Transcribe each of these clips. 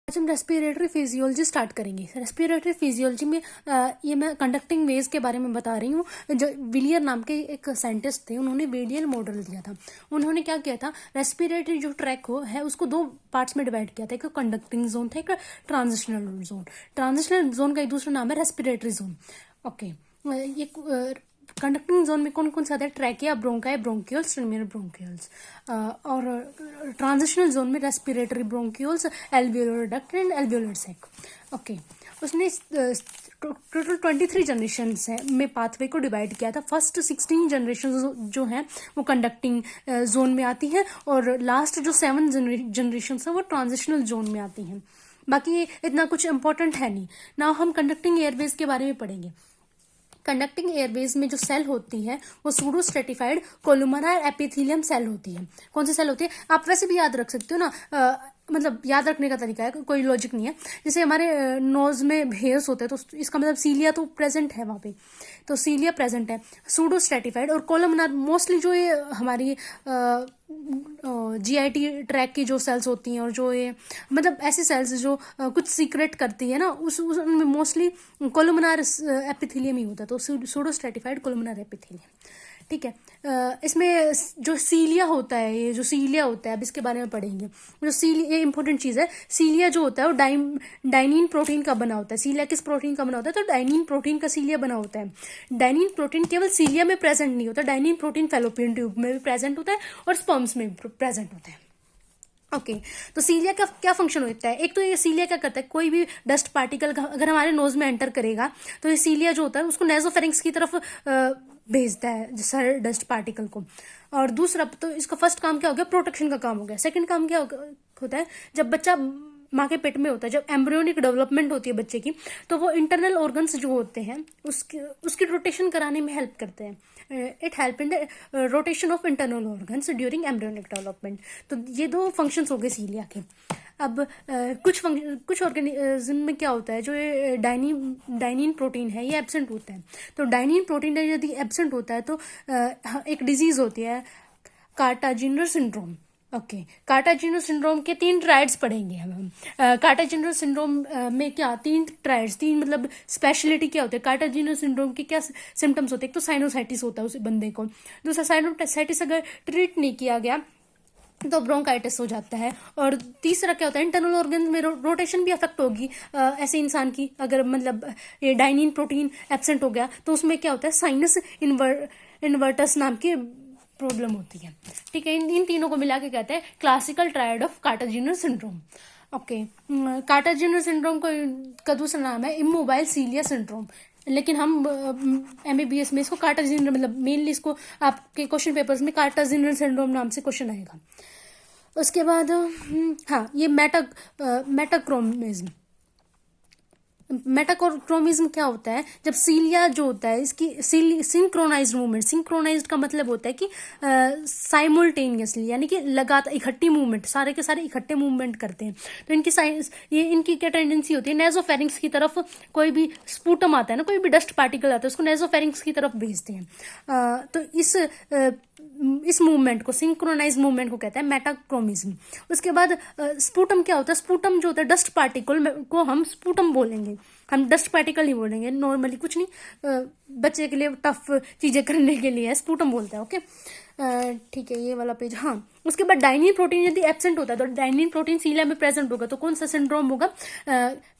आज हम respiratory physiology start करेंगे। रेस्पिरेटरी फिजियोलॉजी में ये मैं कंडक्टिंग वेज के बारे में बता रही हूँ। जो विलियर नाम के एक साइंटिस्ट थे, उन्होंने वेडियल मॉडल दिया था। उन्होंने क्या किया था, रेस्पिरेटरी जो ट्रैक है उसको दो पार्ट्स में डिवाइड किया था। एक कंडक्टिंग जोन था, एक ट्रांजिशनल जोन। ट्रांजिशनल जोन का एक दूसरा नाम है रेस्पिरेटरी जोन। ओके, ये कंडक्टिंग जोन में कौन कौन से आते हैं, trachea, bronchi, bronchioles, terminal bronchioles. और ट्रांजिशनल जोन में respiratory bronchioles, alveolar duct and alveolar sac. Okay, उसने टोटल 23 जनरेशन में पाथवे को डिवाइड किया था। फर्स्ट 16 जनरेशन जो हैं वो कंडक्टिंग जोन में आती हैं और लास्ट जो 7 जनरेशन है वो ट्रांजिशनल जोन में आती हैं। बाकी इतना कुछ इंपॉर्टेंट है नहीं ना। हम कंडक्टिंग एयरवेज के बारे में पढ़ेंगे। कंडक्टिंग एयरवेज में जो सेल होती है वो pseudo stratified columnar epithelium cell होती है। कौन सी सेल होती है, आप वैसे भी याद रख सकते हो ना, मतलब याद रखने का तरीका है, कोई लॉजिक नहीं है। जैसे हमारे नोज में हेयर्स होते हैं तो इसका मतलब सीलिया तो प्रेजेंट है वहाँ पे, तो सीलिया प्रेजेंट है। सूडो स्ट्रेटिफाइड और कोलुमनार मोस्टली जो ये हमारी जीआईटी ट्रैक की जो सेल्स होती हैं और जो ये मतलब ऐसी सेल्स जो कुछ सीक्रेट करती है ना, उसमें मोस्टली कोलुमनार एपिथेलियम ही होता है, तो सूडो स्ट्रेटिफाइड कोलुमनार एपिथेलियम। ठीक है, इसमें जो सीलिया होता है, ये जो सीलिया होता है अब इसके बारे में पढ़ेंगे। जो सीलिया, ये इंपॉर्टेंट चीज़ है। सीलिया जो होता है वो डाइनिन प्रोटीन का बना होता है। सीलिया किस प्रोटीन का बना होता है, तो डाइनिन प्रोटीन का सीलिया बना होता है। डाइनिन प्रोटीन केवल सीलिया में प्रेजेंट नहीं होता, डाइनिन प्रोटीन फैलोपियन ट्यूब में भी प्रेजेंट होता है और स्पर्म्स में भी प्रेजेंट होता है। ओके, तो सीलिया का क्या फंक्शन होता है, एक तो ये सीलिया क्या करता है, कोई भी डस्ट पार्टिकल अगर हमारे नोज में एंटर करेगा तो ये सीलिया जो होता है उसको नेजोफेरिंक्स की तरफ भेजता है सारे डस्ट पार्टिकल को। और दूसरा तो इसका फर्स्ट काम क्या हो गया, प्रोटेक्शन का काम हो गया। सेकंड काम क्या होता है, जब बच्चा माँ के पेट में होता है, जब एम्ब्रियोनिक डेवलपमेंट होती है बच्चे की, तो वो इंटरनल ऑर्गन्स जो होते हैं उसकी रोटेशन कराने में हेल्प करते हैं। It help in the rotation of internal organs during embryonic development. तो ये दो फंक्शंस हो गए सीलिया के। अब कुछ ऑर्गेनिज्म में क्या होता है, जो ये डाइनिन प्रोटीन है ये एब्सेंट होता है। तो डाइनिन प्रोटीन यदि एब्सेंट होता है तो एक डिजीज होती है कार्टाजिनर सिंड्रोम। ओके, कार्टाजिनर सिंड्रोम के 3 ट्रायड्स पढ़ेंगे हम। कार्टाजिनर सिंड्रोम में क्या 3 ट्रायड्स, 3 मतलब स्पेशलिटी क्या होते हैं। कार्टाजिनर सिंड्रोम के क्या सिम्टम्स होते हैं, एक तो साइनोसाइटिस होता है उस बंदे को। दूसरा, साइनोसाइटिस अगर ट्रीट नहीं किया गया तो ब्रोंकाइटिस हो जाता है। और तीसरा क्या होता है, इंटरनल ऑर्गन में रोटेशन भी अफेक्ट होगी ऐसे इंसान की। अगर मतलब ये डाइनिन प्रोटीन एब्सेंट हो गया तो उसमें क्या होता है, साइनस इन्वर्टस नाम की प्रॉब्लम होती है। ठीक है, इन तीनों को मिला के कहते हैं classical triad of Kartagener syndrome. Okay, Kartagener syndrome का दूसरा नाम है इमोबाइल सीलिया सिंड्रोम, लेकिन हम MBBS में इसको कार्टाजिनर मतलब मेनली इसको आपके क्वेश्चन पेपर्स में कार्टाजिनर सिंड्रोम नाम से क्वेश्चन आएगा। उसके बाद हाँ, ये मेटाक्रोमिज्म। मेटाक्रोमिज्म क्या होता है, जब सीलिया जो होता है इसकी सिंक्रोनाइज्ड मूवमेंट, सिंक्रोनाइज्ड का मतलब होता है कि साइमल्टेनियसली, यानी कि लगातार इकट्ठी मूवमेंट, सारे के सारे इकट्ठे मूवमेंट करते हैं। तो इनकी क्या टेंडेंसी होती है, नेजोफेरिंक्स की तरफ कोई भी स्पूटम आता है ना, कोई भी डस्ट पार्टिकल आता है उसको नेजोफेरिंक्स की तरफ भेजते हैं। तो इस मूवमेंट को, सिंक्रोनाइज मूवमेंट को कहते हैं मेटाक्रोमिज्म। उसके बाद स्पूटम क्या होता है, स्पूटम जो होता है डस्ट पार्टिकल को हम स्पूटम बोलेंगे, हम डस्ट पार्टिकल नहीं बोलेंगे नॉर्मली, कुछ नहीं, बच्चे के लिए टफ चीजें करने के लिए स्पूटम बोलते हैं। ओके, ठीक है, ये वाला पेज। हाँ, उसके बाद डाइनिन प्रोटीन यदि एब्सेंट होता है तो डाइनिन प्रोटीन सीलिया में प्रेजेंट होगा तो कौन सा सिंड्रोम होगा,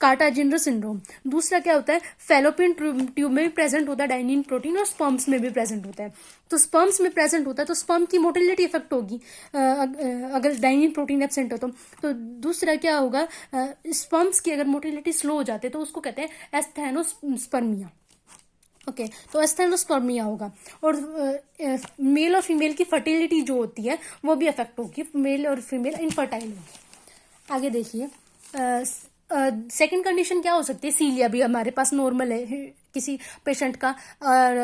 कार्टाजिनर सिंड्रोम। दूसरा क्या होता है, फैलोपियन ट्यूब में भी प्रेजेंट होता है डाइनिन प्रोटीन और स्पर्म्स में भी प्रेजेंट होता है। तो स्पर्म्स में प्रेजेंट होता है तो स्पर्म की मोटिलिटी इफेक्ट होगी अगर डाइनिन प्रोटीन एब्सेंट हो तो दूसरा क्या होगा, स्पर्म्स की अगर मोटिलिटी स्लो हो जाती है तो उसको कहते हैं एस्थेनोस्पर्मिया। ओके, तो एस्थेनोस्पर्मिया होगा। और मेल और फीमेल की फर्टिलिटी जो होती है वो भी अफेक्ट होगी, मेल और फीमेल इनफर्टाइल होगी। आगे देखिए, सेकंड कंडीशन क्या हो सकती है, सीलिया भी हमारे पास नॉर्मल है किसी पेशेंट का, और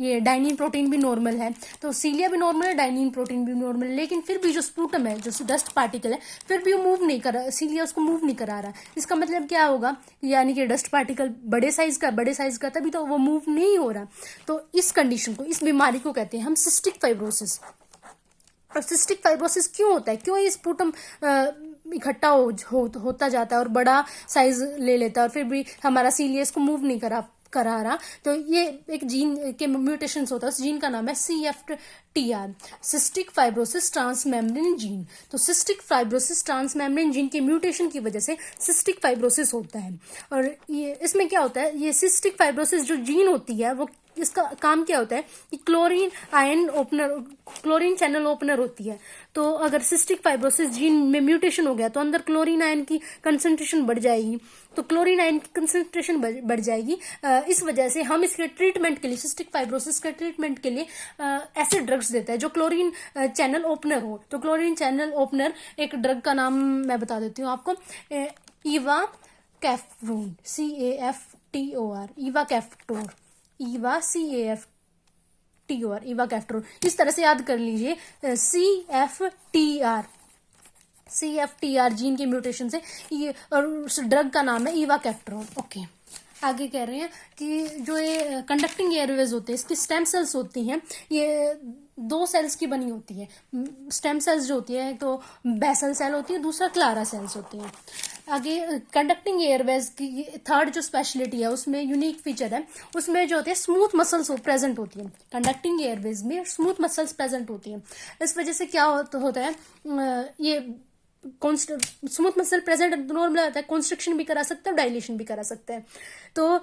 ये डाइनिन प्रोटीन भी नॉर्मल है, तो सीलिया भी नॉर्मल है, डाइनिन प्रोटीन भी नॉर्मल है, लेकिन फिर भी जो स्पूटम है, जो डस्ट पार्टिकल है, फिर भी वो मूव नहीं कर रहा, सीलिया उसको मूव नहीं करा रहा। इसका मतलब क्या होगा, यानी कि डस्ट पार्टिकल बड़े साइज का तभी तो वो मूव नहीं हो रहा। तो इस कंडीशन को, इस बीमारी को कहते हैं हम सिस्टिक फाइब्रोसिस। और सिस्टिक फाइब्रोसिस क्यों होता है, क्यों ये स्पूटम इकट्ठा होता जाता है और बड़ा साइज ले लेता है, और फिर भी हमारा सीलियस को मूव नहीं करा रहा, तो ये एक जीन के म्यूटेशन होता है। उस जीन का नाम है CFTR, cystic fibrosis transmembrane gene. तो सिस्टिक फाइब्रोसिस ट्रांसमेम्ब्रेन जीन के म्यूटेशन की वजह से सिस्टिक फाइब्रोसिस होता है। और ये इसमें क्या होता है, ये सिस्टिक फाइब्रोसिस जो जीन होती है वो, इसका काम क्या होता है कि क्लोरीन चैनल ओपनर होती है। तो अगर सिस्टिक फाइब्रोसिस जीन में म्यूटेशन हो गया तो अंदर क्लोरीन आयन की कंसंट्रेशन बढ़ जाएगी, तो क्लोरीन आयन की कंसंट्रेशन बढ़ जाएगी। इस वजह से हम इसके ट्रीटमेंट के लिए, सिस्टिक फाइब्रोसिस के ट्रीटमेंट के लिए ऐसे ड्रग्स देते हैं जो क्लोरीन चैनल ओपनर हो। तो क्लोरीन चैनल ओपनर एक ड्रग का नाम मैं बता देती हूँ आपको, ईवा कैफ्टोर, CAFTOR, ईवा कैफ्टोर, ईवा CAFTOR, ईवा कैफ्टोर। इस तरह से याद कर लीजिए, CFTR जीन के म्यूटेशन से ये, और उस ड्रग का नाम है ईवा कैफ्टोर। ओके, आगे कह रहे हैं कि जो ये कंडक्टिंग एयरवेज होते हैं, इसकी स्टेम सेल्स होती हैं, ये 2 सेल्स की बनी होती है। स्टेम सेल्स जो होती है, तो बेसल सेल होती है, दूसरा क्लारा सेल्स होती है। आगे कंडक्टिंग एयरवेज की थर्ड जो स्पेशलिटी है, उसमें यूनिक फीचर है, उसमें जो होते हैं स्मूथ मसल्स प्रेजेंट होती है। कंडक्टिंग एयरवेज में स्मूथ मसल्स प्रेजेंट होती है। इस वजह से क्या होता है, ये स्मूथ मसल प्रेजेंट नॉर्मल आता है, कॉन्स्ट्रिक्शन भी करा सकता है, डायलेशन भी करा सकता है। तो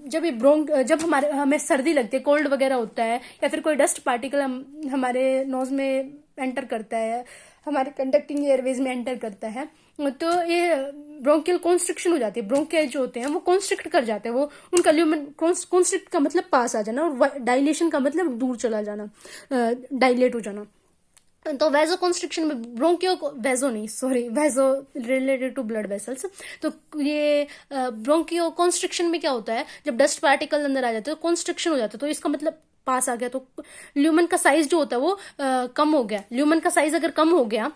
जब हमें सर्दी लगती है, कोल्ड वगैरह होता है, या फिर कोई डस्ट पार्टिकल हमारे नोज में एंटर करता है, हमारे कंडक्टिंग एयरवेज में एंटर करता है, तो ये ब्रोंकियल कॉन्स्ट्रिक्शन हो जाती है। ब्रोंकियल जो होते हैं वो कॉन्स्ट्रिक्ट कर जाते हैं, वो उनका ल्यूमन, कॉन्स्ट्रिक्ट का मतलब पास आ जाना, और डायलेशन का मतलब दूर चला जाना, डायलेट हो जाना। तो वेजो कॉन्स्ट्रिक्शन में वेजो रिलेटेड टू ब्लड वेसल्स। तो ये ब्रोंकियो कॉन्स्ट्रिक्शन में क्या होता है, जब डस्ट पार्टिकल अंदर आ जाते हैं तो कॉन्स्ट्रिक्शन हो जाता है, तो इसका मतलब पास आ गया, तो ल्यूमन का साइज जो होता है वो कम हो गया। ल्यूमन का साइज अगर कम हो गया,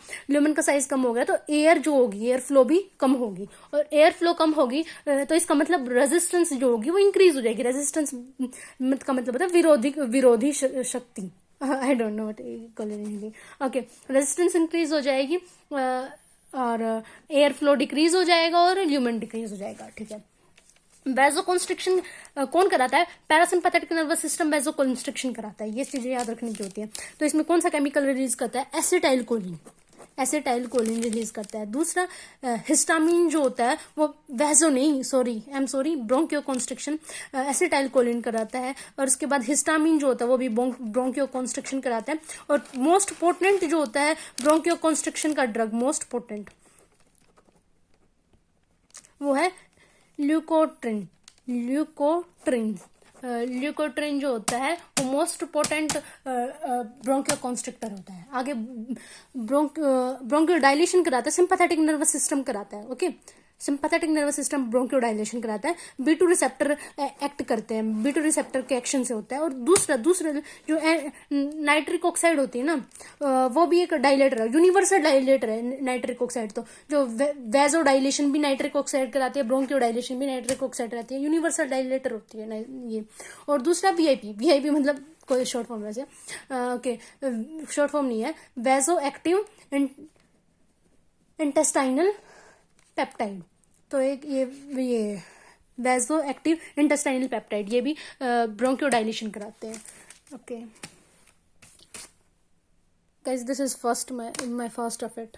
तो एयर जो होगी, एयर फ्लो भी कम होगी, और एयर फ्लो कम होगी तो इसका मतलब रेजिस्टेंस जो होगी वो इंक्रीज हो जाएगी। रेजिस्टेंस का मतलब होता है विरोधी शक्ति, I don't know what call in Hindi. Okay, resistance increase हो जाएगी, और एयर फ्लो डिक्रीज हो जाएगा, और ल्यूमन डिक्रीज हो जाएगा। ठीक है, वेजो कॉन्स्ट्रिक्शन कौन कराता है, पैरासिम्पैथेटिक नर्वस सिस्टम वेजो कॉन्स्ट्रिक्शन कराता है। ये चीजें याद रखने की होती है। तो इसमें कौन सा केमिकल रिलीज करता है, एसिटाइल कोलिन रिलीज करता है। दूसरा हिस्टामिन जो होता है वो ब्रोंकियो कॉन्स्ट्रिक्शन एसिटाइल कोलिन कराता है, और उसके बाद हिस्टामिन जो होता है वो भी ब्रोंकियो कॉन्स्ट्रिक्शन कराता है। और मोस्ट पोटेंट जो होता है ब्रोंकियो कॉन्स्ट्रिक्शन का ड्रग, मोस्ट पोटेंट वो है ल्यूकोट्रिन जो होता है वो मोस्ट पोटेंट ब्रोंकियो कॉन्स्ट्रिक्टर होता है। आगे ब्रोंकियो डायलेशन कराता है, सिंपैथेटिक नर्वस सिस्टम कराता है। Okay, sympathetic nervous system bronchodilation कराता है। B2 रिसेप्टर एक्ट करते हैं, B2 रिसेप्टर के एक्शन से होता है। और दूसरा जो नाइट्रिक ऑक्साइड होती है ना, वो भी एक डायलेटर है, यूनिवर्सल डायलेटर है नाइट्रिक ऑक्साइड। तो जो वेजो डायलेशन भी नाइट्रिक ऑक्साइड कराती है, ब्रोंकियो डायलेशन भी नाइट्रिक ऑक्साइड कराती है, यूनिवर्सल डायलेटर होती है ये। और दूसरा VIP मतलब कोई शॉर्ट फॉर्म वैसे, ओके शॉर्ट फॉर्म नहीं है, वेजो एक्टिव इंटेस्टाइनल पेप्टाइड। तो एक ये वेजो एक्टिव इंटेस्टाइनल पेप्टाइड, ये भी ब्रोंकियो डायलेशन कराते हैं। Okay guys, this is my first of it.